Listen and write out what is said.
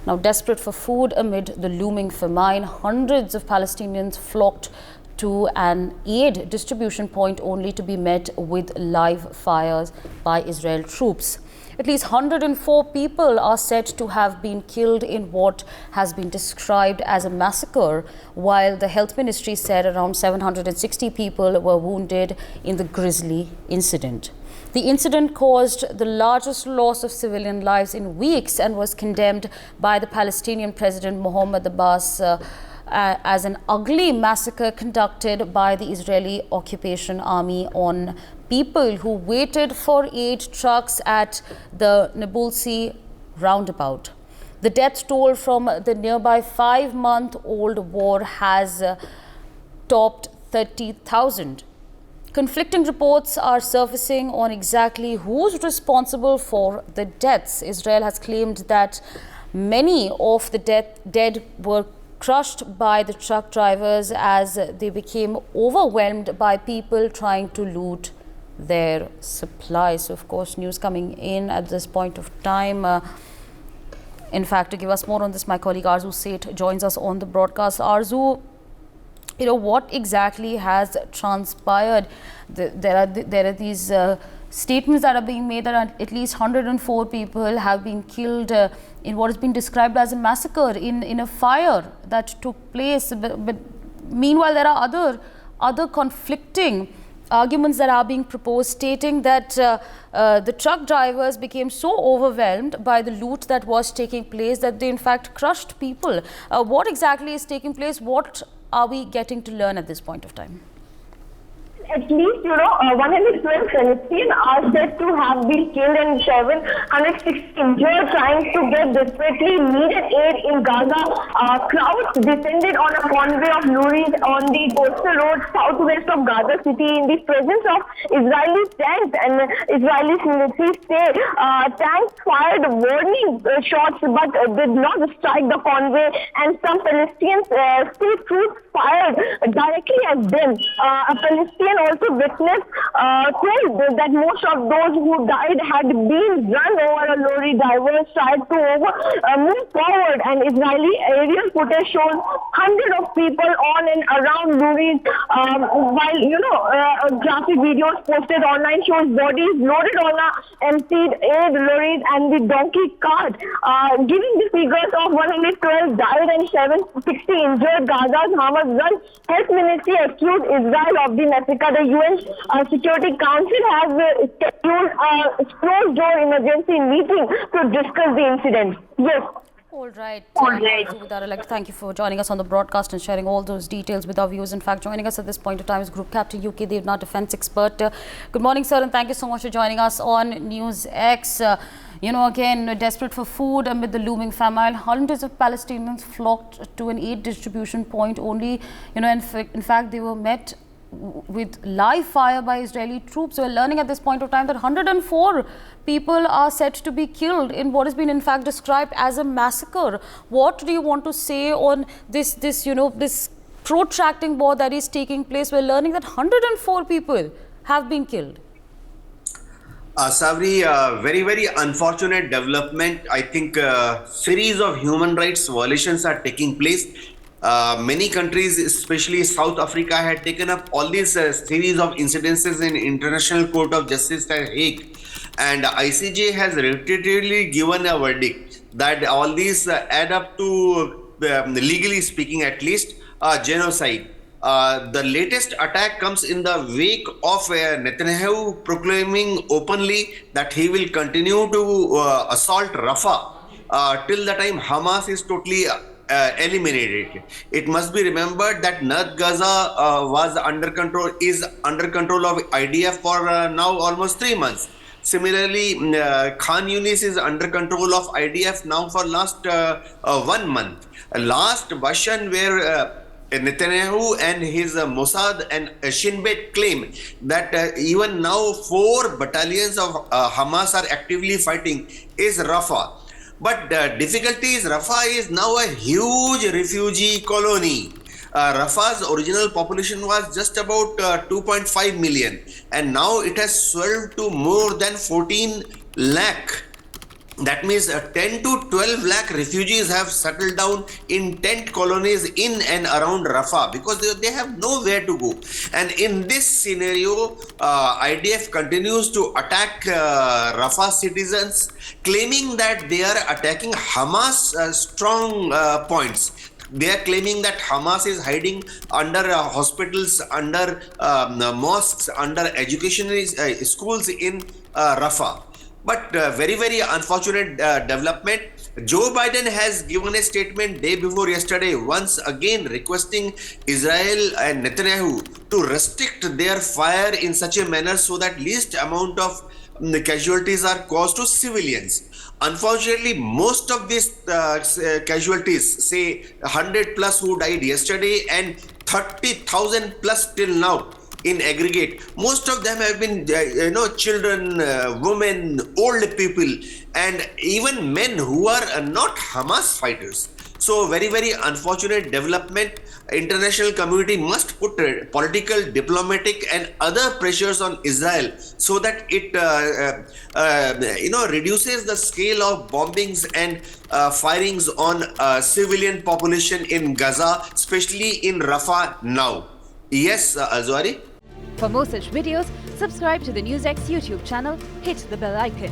Now, desperate for food amid the looming famine, hundreds of Palestinians flocked to an aid distribution point only to be met with live fires by Israel troops. At least 104 people are said to have been killed in what has been described as a massacre, while the health ministry said around 760 people were wounded in the grisly incident. The incident caused the largest loss of civilian lives in weeks and was condemned by the Palestinian President Mohammed Abbas as an ugly massacre conducted by the Israeli occupation army on people who waited for aid trucks at the Nabulsi roundabout. The death toll from the nearby 5-month-old war has topped 30,000. Conflicting reports are surfacing on exactly who's responsible for the deaths. Israel has claimed that many of the dead were crushed by the truck drivers as they became overwhelmed by people trying to loot their supplies. So, of course, news coming in at this point of time. In fact, to give us more on this, my colleague Arzu Seth joins us on the broadcast. Arzu, what exactly has transpired? There are these statements that are being made that at least 104 people have been killed in what has been described as a massacre in a fire that took place. But meanwhile, there are other conflicting arguments that are being proposed, stating that the truck drivers became so overwhelmed by the loot that was taking place that they in fact crushed people. What exactly is taking place? What are we getting to learn at this point of time? At least, 112 Palestinians are said to have been killed and 760 injured trying to get desperately needed aid in Gaza. Crowds descended on a convoy of lorries on the coastal road southwest of Gaza City in the presence of Israeli tanks, and Israeli military say tanks fired warning shots but did not strike the convoy, and some Palestinian state troops fired directly at them. A Palestinian also witnessed told that most of those who died had been run over. A lorry driver tried to move forward, and Israeli aerial footage shows hundreds of people on and around lorries, while graphic videos posted online shows bodies loaded on a emptied aid lorries and the donkey cart. Giving the figures of 112 died and 760 injured, Gaza's Hamas-run health ministry accused Israel of the massacre. The UN Security Council has scheduled a closed-door emergency meeting to discuss the incident. Yes. All right. I'd like to thank you for joining us on the broadcast and sharing all those details with our viewers. In fact, joining us at this point of time is Group Captain UK Devnath, defence expert. Good morning, sir, and thank you so much for joining us on NewsX. Again, desperate for food amid the looming famine, hundreds of Palestinians flocked to an aid distribution point only. In fact, they were met with live fire by Israeli troops. We're learning at this point of time that 104 people are said to be killed in what has been in fact described as a massacre. What do you want to say on this protracting war that is taking place? We're learning that 104 people have been killed. Savri, very, very unfortunate development. I think series of human rights violations are taking place. Many countries, especially South Africa, had taken up all these series of incidences in International Court of Justice at Hague, and ICJ has repeatedly given a verdict that all these add up to, legally speaking at least, genocide. The latest attack comes in the wake of Netanyahu proclaiming openly that he will continue to assault Rafah till the time Hamas is totally eliminated. It must be remembered that North Gaza is under control of IDF for now almost 3 months. Similarly, Khan Yunis is under control of IDF now for last 1 month. Last version where Netanyahu and his Mossad and Shin Bet claim that even now 4 battalions of Hamas are actively fighting is Rafah. But the difficulty is Rafah is now a huge refugee colony. Rafah's original population was just about 2.5 million, and now it has swelled to more than 14 lakh. That means 10 to 12 lakh refugees have settled down in tent colonies in and around Rafah because they have nowhere to go. And in this scenario, IDF continues to attack Rafah citizens, claiming that they are attacking Hamas strong points. They are claiming that Hamas is hiding under hospitals, under mosques, under educational schools in Rafah. But very, very unfortunate development. Joe Biden has given a statement day before yesterday, once again requesting Israel and Netanyahu to restrict their fire in such a manner so that least amount of casualties are caused to civilians. Unfortunately, most of these casualties, say 100 plus who died yesterday and 30,000 plus till now, in aggregate, most of them have been children, women, old people, and even men who are not Hamas fighters. So very, very unfortunate development. International community must put political, diplomatic and other pressures on Israel so that it reduces the scale of bombings and firings on civilian population in Gaza, especially in Rafah now. Yes, Azwari? For more such videos, subscribe to the NewsX YouTube channel, hit the bell icon.